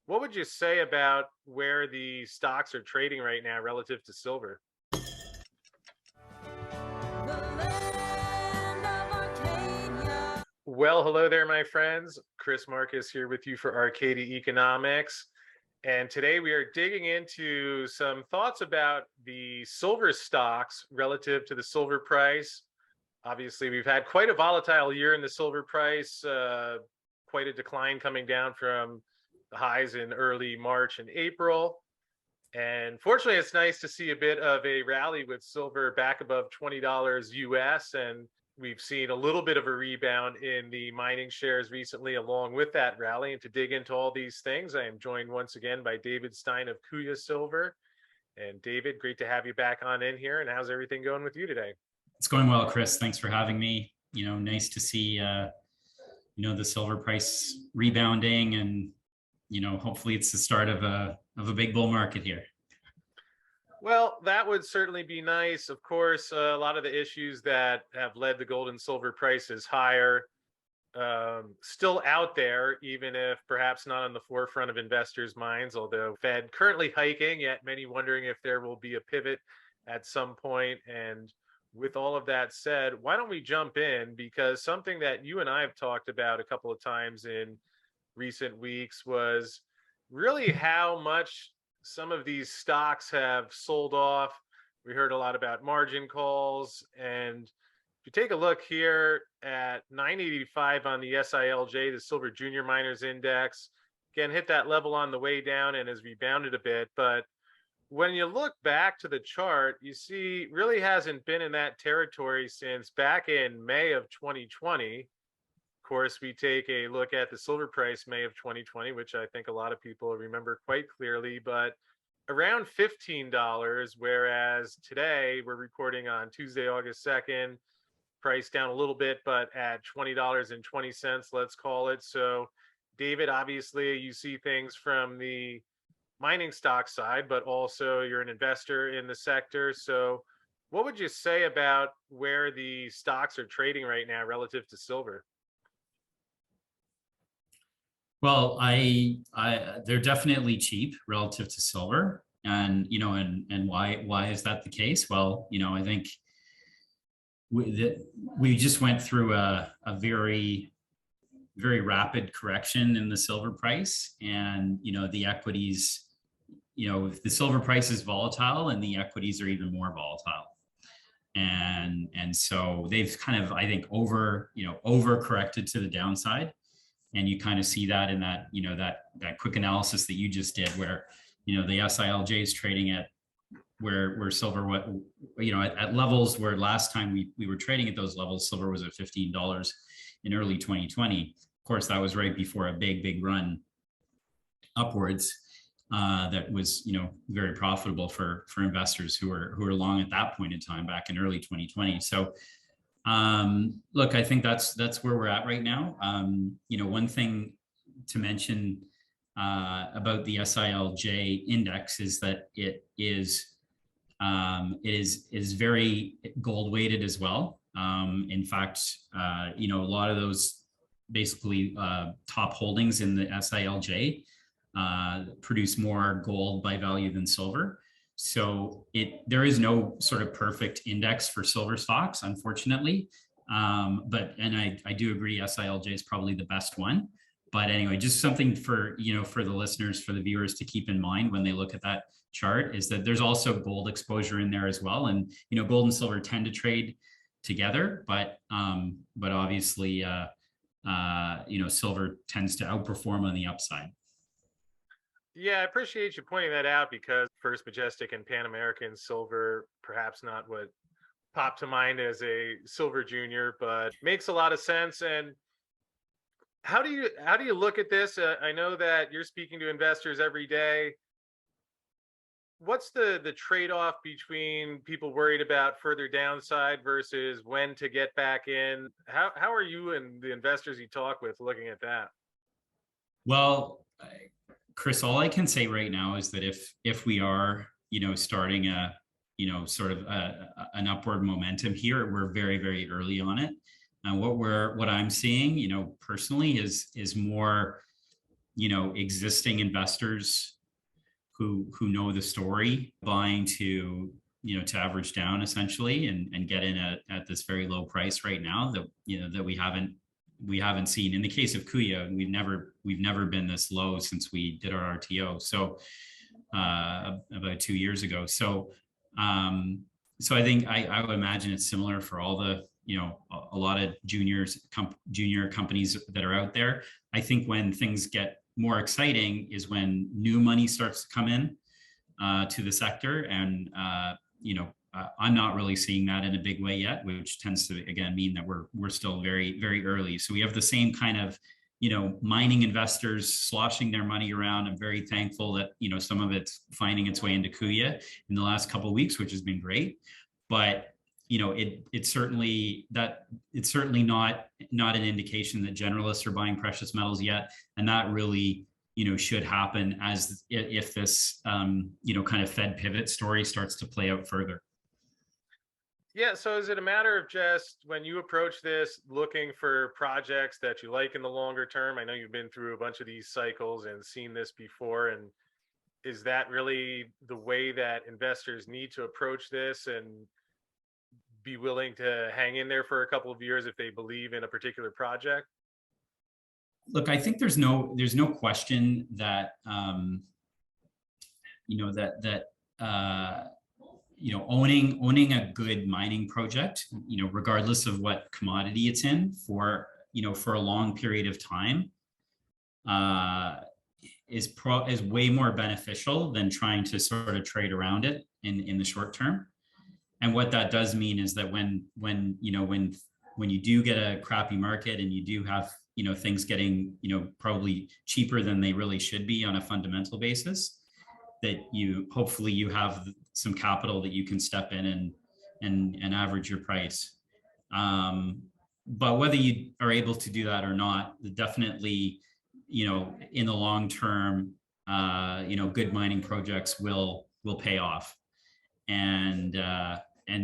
What would you say about where the stocks are trading right now relative to silver? Well, hello there, my friends. Chris Marcus here with you for Arcadia Economics. And today we are digging into some thoughts about the silver stocks relative to the silver price. Obviously, we've had quite a volatile year in the silver price, quite a decline coming down from the highs in early March and April. And fortunately, it's nice to see a bit of a rally with silver back above $20 US. And we've seen a little bit of a rebound in the mining shares recently, along with that rally. And to dig into all these things, I am joined once again by David Stein of Kuya Silver. And David, great to have you back on in here. And how's everything going with you today? It's going well, Chris. Thanks for having me. Nice to see, the silver price rebounding, and hopefully it's the start of a big bull market here. Well, that would certainly be nice. Of course, a lot of the issues that have led the gold and silver prices higher still out there, even if perhaps not on the forefront of investors' minds, although Fed currently hiking, yet many wondering if there will be a pivot at some point. And with all of that said, why don't we jump in? Because something that you and I have talked about a couple of times in recent weeks was really how much some of these stocks have sold off. We heard a lot about margin calls. And if you take a look here at 985 on the SILJ, the Silver Junior Miners Index, again, hit that level on the way down and has rebounded a bit. But when you look back to the chart, you see really hasn't been in that territory since back in May of 2020. Of course, we take a look at the silver price May of 2020, which I think a lot of people remember quite clearly, but around $15, whereas today we're recording on Tuesday, August 2nd, price down a little bit, but at $20.20, let's call it. So, David, obviously you see things from the mining stock side, but also you're an investor in the sector. So what would you say about where the stocks are trading right now relative to silver? Well, they're definitely cheap relative to silver, and why is that the case? Well, I think we just went through a very very rapid correction in the silver price, and the equities. If the silver price is volatile, and the equities are even more volatile, and so they've kind of, I think, over corrected to the downside. And you kind of see that in that, that quick analysis that you just did, where, the SILJ is trading at where silver, at levels where last time we were trading at those levels, silver was at $15 in early 2020. Of course, that was right before a big run upwards that was, very profitable for investors who were long at that point in time back in early 2020. So look, I think that's where we're at right now. One thing to mention about the SILJ index is that it is very gold weighted as well. In fact, a lot of those basically top holdings in the SILJ produce more gold by value than silver. So there is no sort of perfect index for silver stocks, unfortunately. I do agree SILJ is probably the best one. But anyway, just something for the listeners, for the viewers to keep in mind when they look at that chart is that there's also gold exposure in there as well. And gold and silver tend to trade together, but obviously silver tends to outperform on the upside. Yeah, I appreciate you pointing that out, because First Majestic and Pan American silver, perhaps not what popped to mind as a silver junior, but makes a lot of sense. And how do you look at this? I know that you're speaking to investors every day. What's the trade-off between people worried about further downside versus when to get back in? How are you and the investors you talk with looking at that? Well, Chris, all I can say right now is that if we are, starting a, sort of an upward momentum here, we're very, very early on it. And what I'm seeing, personally is more existing investors who know the story buying to to average down essentially and get in at this very low price right now that that we haven't seen. In the case of Kuya, we've never been this low since we did our RTO. So about 2 years ago. So so I think I would imagine it's similar for all the a lot of junior companies that are out there. I think when things get more exciting is when new money starts to come in to the sector, and I'm not really seeing that in a big way yet, which tends to again mean that we're still very, very early. So we have the same kind of mining investors sloshing their money around. I'm very thankful that some of it's finding its way into Kuya in the last couple of weeks, which has been great. But it's certainly not an indication that generalists are buying precious metals yet, and that really should happen as if this kind of Fed pivot story starts to play out further. Yeah, so is it a matter of just when you approach this looking for projects that you like in the longer term? I know you've been through a bunch of these cycles and seen this before, and is that really the way that investors need to approach this and be willing to hang in there for a couple of years if they believe in a particular project? Look, I think there's no question that owning a good mining project, regardless of what commodity it's in, for for a long period of time, is way more beneficial than trying to sort of trade around it in the short term. And what that does mean is that when you do get a crappy market and you do have things getting probably cheaper than they really should be on a fundamental basis, that hopefully you have some capital that you can step in and average your price. But whether you are able to do that or not, definitely in the long term, good mining projects will pay off. And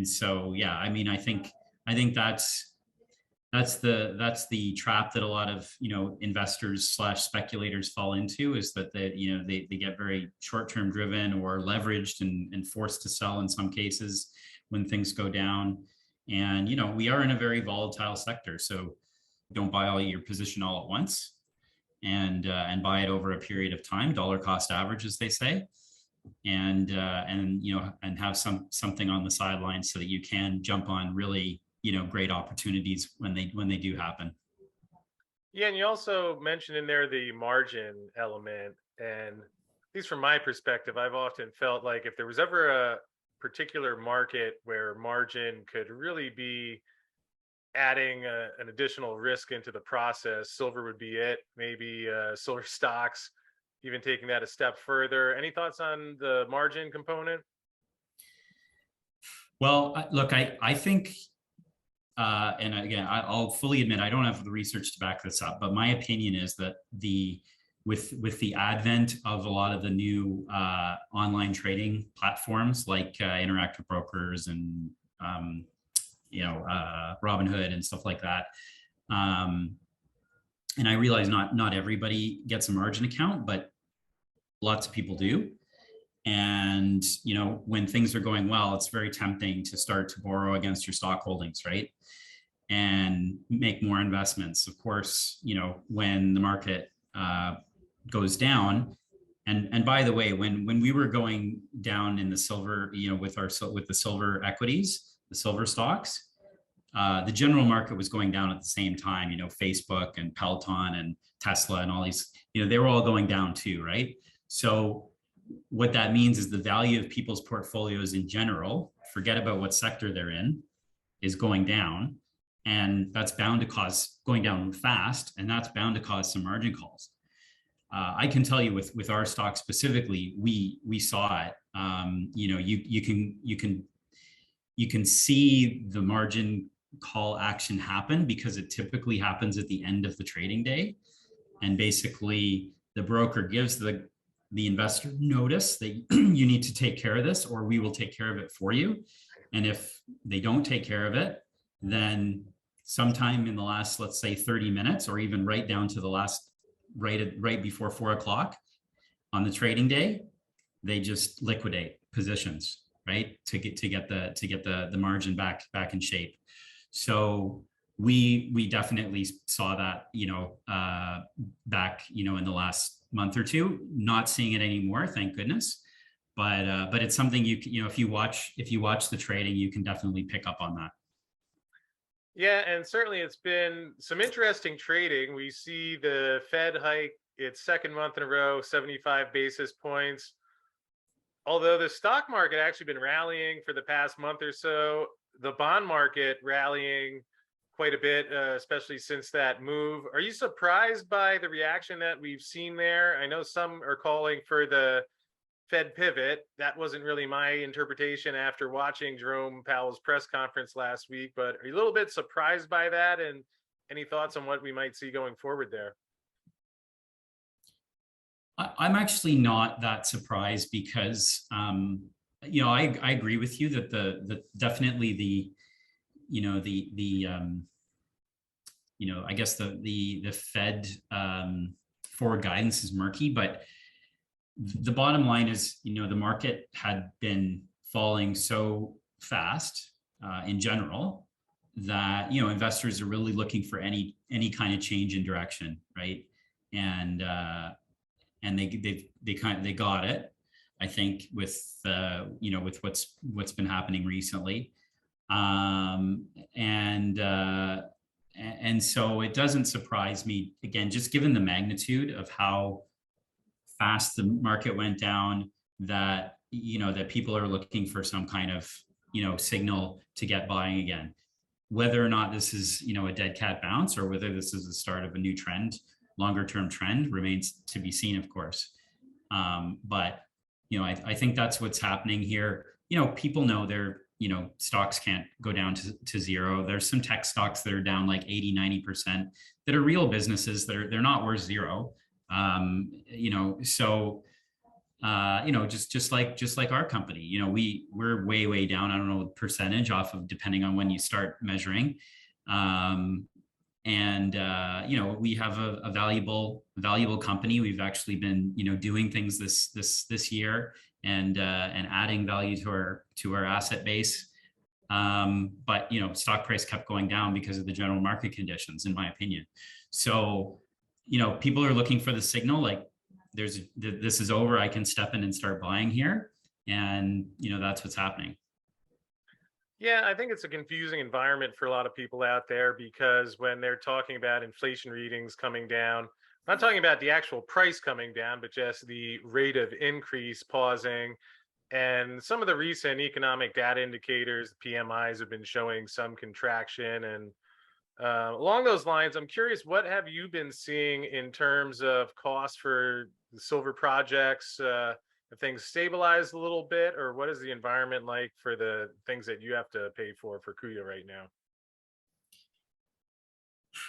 so yeah, I mean, I think that's the trap that a lot of investors / speculators fall into, is that they get very short-term driven or leveraged and forced to sell in some cases when things go down. And we are in a very volatile sector, so don't buy all your position all at once, and buy it over a period of time, dollar cost average, as they say, and have something on the sidelines so that you can jump on really great opportunities when they do happen. Yeah, and you also mentioned in there the margin element. And at least from my perspective, I've often felt like if there was ever a particular market where margin could really be adding an additional risk into the process, silver would be it. Maybe silver stocks, even taking that a step further. Any thoughts on the margin component? Well, look, I think, and again, I'll fully admit I don't have the research to back this up, but my opinion is that with the advent of a lot of the new online trading platforms like Interactive Brokers and Robinhood and stuff like that, and I realize not everybody gets a margin account, but lots of people do. And when things are going well, it's very tempting to start to borrow against your stock holdings, right? And make more investments. Of course, when the market goes down, and by the way, when we were going down in the silver, with the silver equities, the silver stocks, the general market was going down at the same time. Facebook and Peloton and Tesla and all these, they were all going down too, right? So what that means is the value of people's portfolios in general, forget about what sector they're in, is going down. And that's bound to cause going down fast, and that's bound to cause some margin calls. I can tell you with our stock specifically, we saw it. You can see the margin call action happen because it typically happens at the end of the trading day, and basically the broker gives the investor notice that you need to take care of this, or we will take care of it for you. And if they don't take care of it, then sometime in the last, let's say 30 minutes, or even right down to the last right before 4 o'clock on the trading day, they just liquidate positions, right, to get the margin back in shape. So we definitely saw that, back, in the last month or two. Not seeing it anymore, thank goodness. But it's something if you watch the trading, you can definitely pick up on that. Yeah, and certainly it's been some interesting trading. We see the Fed hike its second month in a row, 75 basis points. Although the stock market actually been rallying for the past month or so, the bond market rallying quite a bit, especially since that move. Are you surprised by the reaction that we've seen there? I know some are calling for the Fed pivot. That wasn't really my interpretation after watching Jerome Powell's press conference last week, but are you a little bit surprised by that? And any thoughts on what we might see going forward there? I'm actually not that surprised because, I agree with you that the definitely I guess the Fed forward guidance is murky, but the bottom line is, the market had been falling so fast in general that, investors are really looking for any kind of change in direction, right? And they got it, I think, with with what's been happening recently, and so it doesn't surprise me, again, just given the magnitude of how fast the market went down, that that people are looking for some kind of signal to get buying again. Whether or not this is a dead cat bounce, or whether this is the start of a new trend, longer term trend, remains to be seen, of course. But I think that's what's happening here. People know their stocks can't go down to zero. There's some tech stocks that are down like 80-90%, that are real businesses, that they're not worth zero. So just like our company, we're way down. I don't know the percentage off of, depending on when you start measuring. We have a valuable company. We've actually been doing things this year, and adding value to our asset base. But stock price kept going down because of the general market conditions, in my opinion. So people are looking for the signal, like this is over, I can step in and start buying here. And that's what's happening. Yeah, I think it's a confusing environment for a lot of people out there, because when they're talking about inflation readings coming down, I'm not talking about the actual price coming down, but just the rate of increase pausing. And some of the recent economic data indicators, the PMIs, have been showing some contraction. And along those lines, I'm curious, what have you been seeing in terms of costs for the silver projects? Have things stabilized a little bit, or what is the environment like for the things that you have to pay for Kuya right now?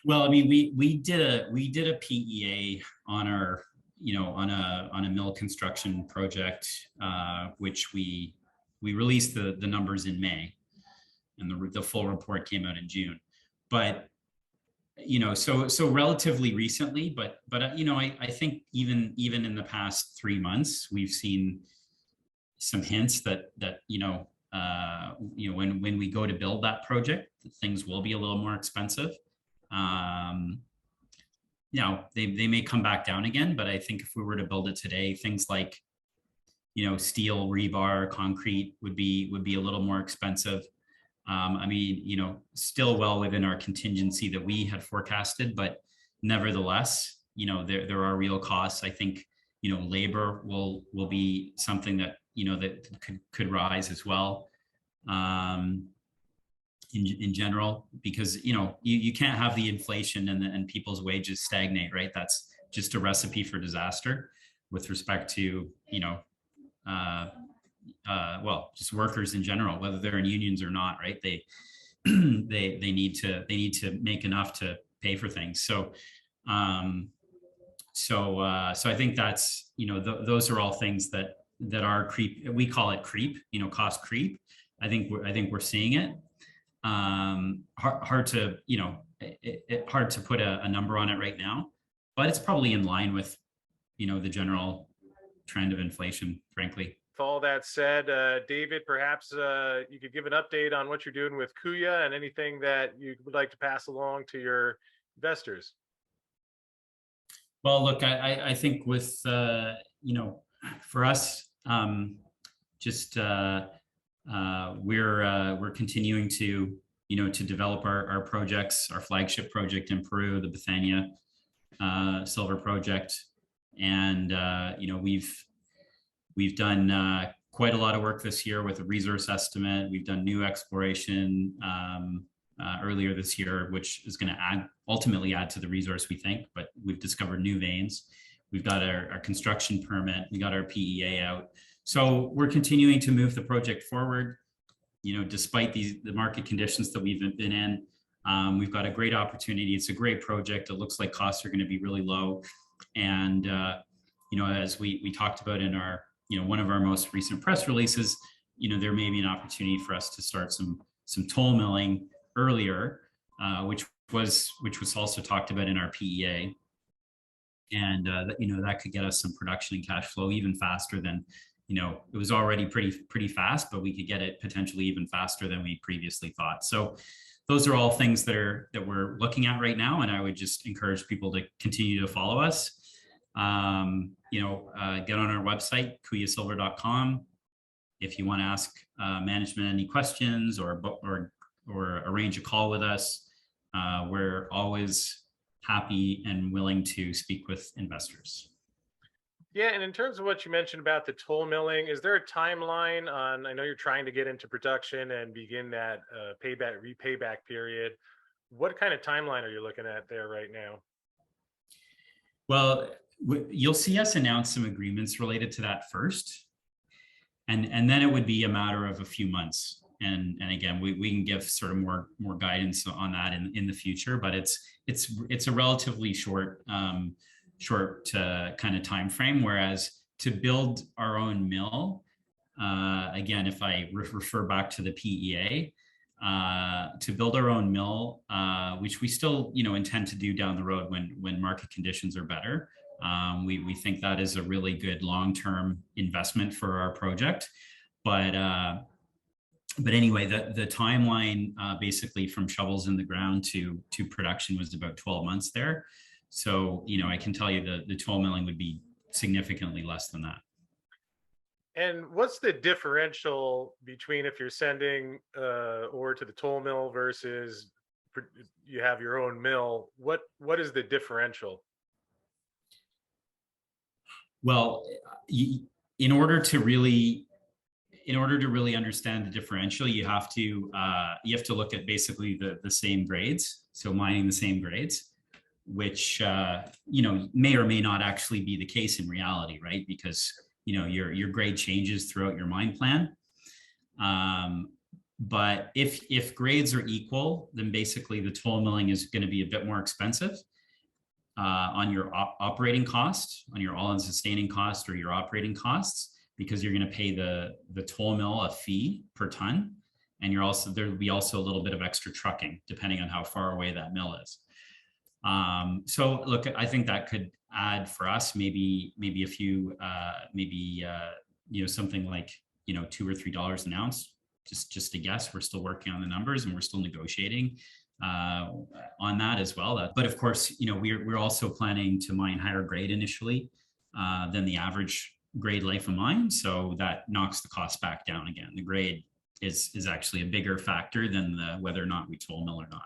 Well, I mean, we did a PEA on our on a mill construction project, which we released the numbers in May, and the full report came out in June. But so relatively recently, but I think even in the past 3 months, we've seen some hints that when we go to build that project, things will be a little more expensive. They may come back down again, but I think if we were to build it today, things like steel, rebar, concrete would be a little more expensive. I mean, still well within our contingency that we had forecasted, but nevertheless, there are real costs. I think, labor will be something that, that could rise as well, in general, because, you can't have the inflation and people's wages stagnate, right? That's just a recipe for disaster with respect to, just workers in general, whether they're in unions or not, right? They they need to make enough to pay for things. So I think that's those are all things that are creep. We call it creep, cost creep. I think we're seeing it. Hard to hard to put a number on it right now. but it's probably in line with, the general trend of inflation, frankly. With all that said, David, perhaps you could give an update on what you're doing with Kuya and anything that you would like to pass along to your investors. Well, look, I think with, for us, just we're continuing to, to develop our projects, our flagship project in Peru, the Bethania silver project. And, we've done quite a lot of work this year with a resource estimate. We've done new exploration earlier this year, which is going to ultimately add to the resource, we think, but we've discovered new veins. We've got our construction permit. We got our PEA out. So we're continuing to move the project forward, despite the market conditions that we've been in. We've got a great opportunity. It's a great project. It looks like costs are going to be really low. And, as we talked about in our, one of our most recent press releases, there may be an opportunity for us to start some toll milling earlier, which was also talked about in our PEA. And, that could get us some production and cash flow even faster than, it was already pretty fast, but we could get it potentially even faster than we previously thought. So those are all things that we're looking at right now. And I would just encourage people to continue to follow us. Get on our website, kuyasilver.com. If you want to ask management any questions or arrange a call with us, we're always happy and willing to speak with investors. Yeah, and in terms of what you mentioned about the toll milling, is there a timeline on, I know you're trying to get into production and begin that repayback period. What kind of timeline are you looking at there right now? Well, you'll see us announce some agreements related to that first. And then it would be a matter of a few months. And again, we can give sort of more guidance on that in the future, but it's a relatively short kind of time frame. Whereas to build our own mill, again, if I refer back to the PEA, to build our own mill, which we still intend to do down the road when market conditions are better. We think that is a really good long-term investment for our project, but anyway, the timeline basically from shovels in the ground to production was about 12 months there. So, I can tell you the toll milling would be significantly less than that. And what's the differential between if you're sending ore to the toll mill versus you have your own mill? What is the differential? Well, in order to really understand the differential, you have to look at basically the same grades. So mining the same grades, which may or may not actually be the case in reality, right? Because your grade changes throughout your mine plan. But if grades are equal, then basically the toll milling is going to be a bit more expensive on your operating cost, on your all-in sustaining cost or your operating costs, because you're going to pay the toll mill a fee per ton, and there'll be also a little bit of extra trucking depending on how far away that mill is. So look, I think that could add for us maybe a few something like $2 or $3 an ounce. Just a guess. We're still working on the numbers and we're still negotiating on that as well. But of course, we're also planning to mine higher grade initially than the average grade life of mine, so that knocks the cost back down again. The grade is actually a bigger factor than whether or not we toll mill or not.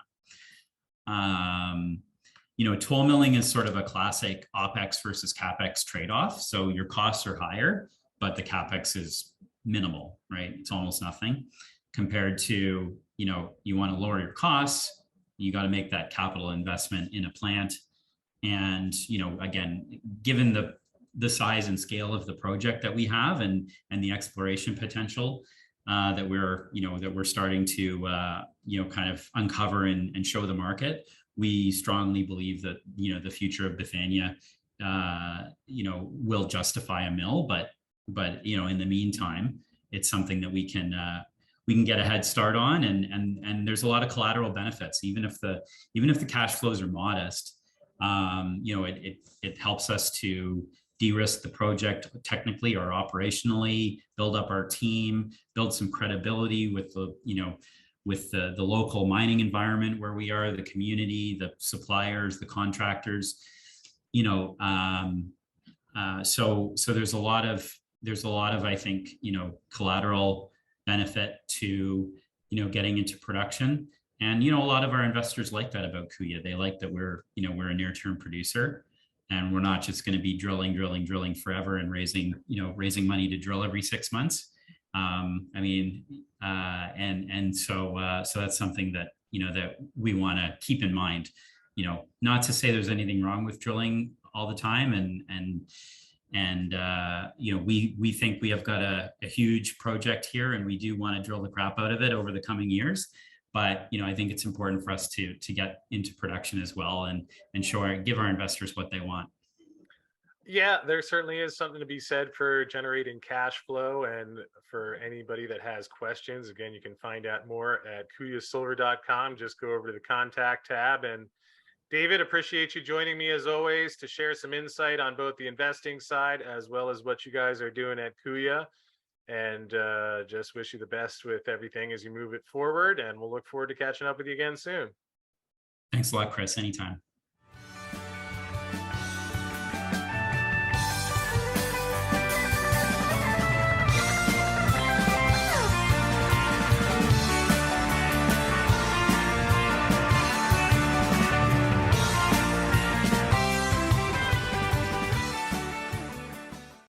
Toll milling is sort of a classic OPEX versus CAPEX trade-off. So your costs are higher, but the CAPEX is minimal, right? It's almost nothing compared to, you want to lower your costs, you got to make that capital investment in a plant. And, again, given the size and scale of the project that we have and the exploration potential that we're starting to, kind of uncover and show the market, we strongly believe that, the future of Bethania, will justify a mill, but in the meantime, it's something that we can get a head start on, and there's a lot of collateral benefits. Even if the cash flows are modest, You know, it helps us to de-risk the project technically or operationally, build up our team, build some credibility with the, you know, with the local mining environment where we are, the community, the suppliers, the contractors, you know, so there's a lot of, I think, you know, collateral benefit to, you know, getting into production. And, you know, a lot of our investors like that about Kuya. They like that we're, you know, we're a near-term producer and we're not just going to be drilling forever and raising, you know, raising money to drill every 6 months. I mean, so that's something that, you know, that we want to keep in mind. You know, not to say there's anything wrong with drilling all the time, and you know, we think we have got a huge project here, and we do want to drill the crap out of it over the coming years. But you know, I think it's important for us to get into production as well, and give our investors what they want. Yeah, there certainly is something to be said for generating cash flow. And for anybody that has questions, again, you can find out more at kuyasilver.com. Just go over to the contact tab. And David, appreciate you joining me as always to share some insight on both the investing side as well as what you guys are doing at Kuya. And just wish you the best with everything as you move it forward. And we'll look forward to catching up with you again soon. Thanks a lot, Chris. Anytime.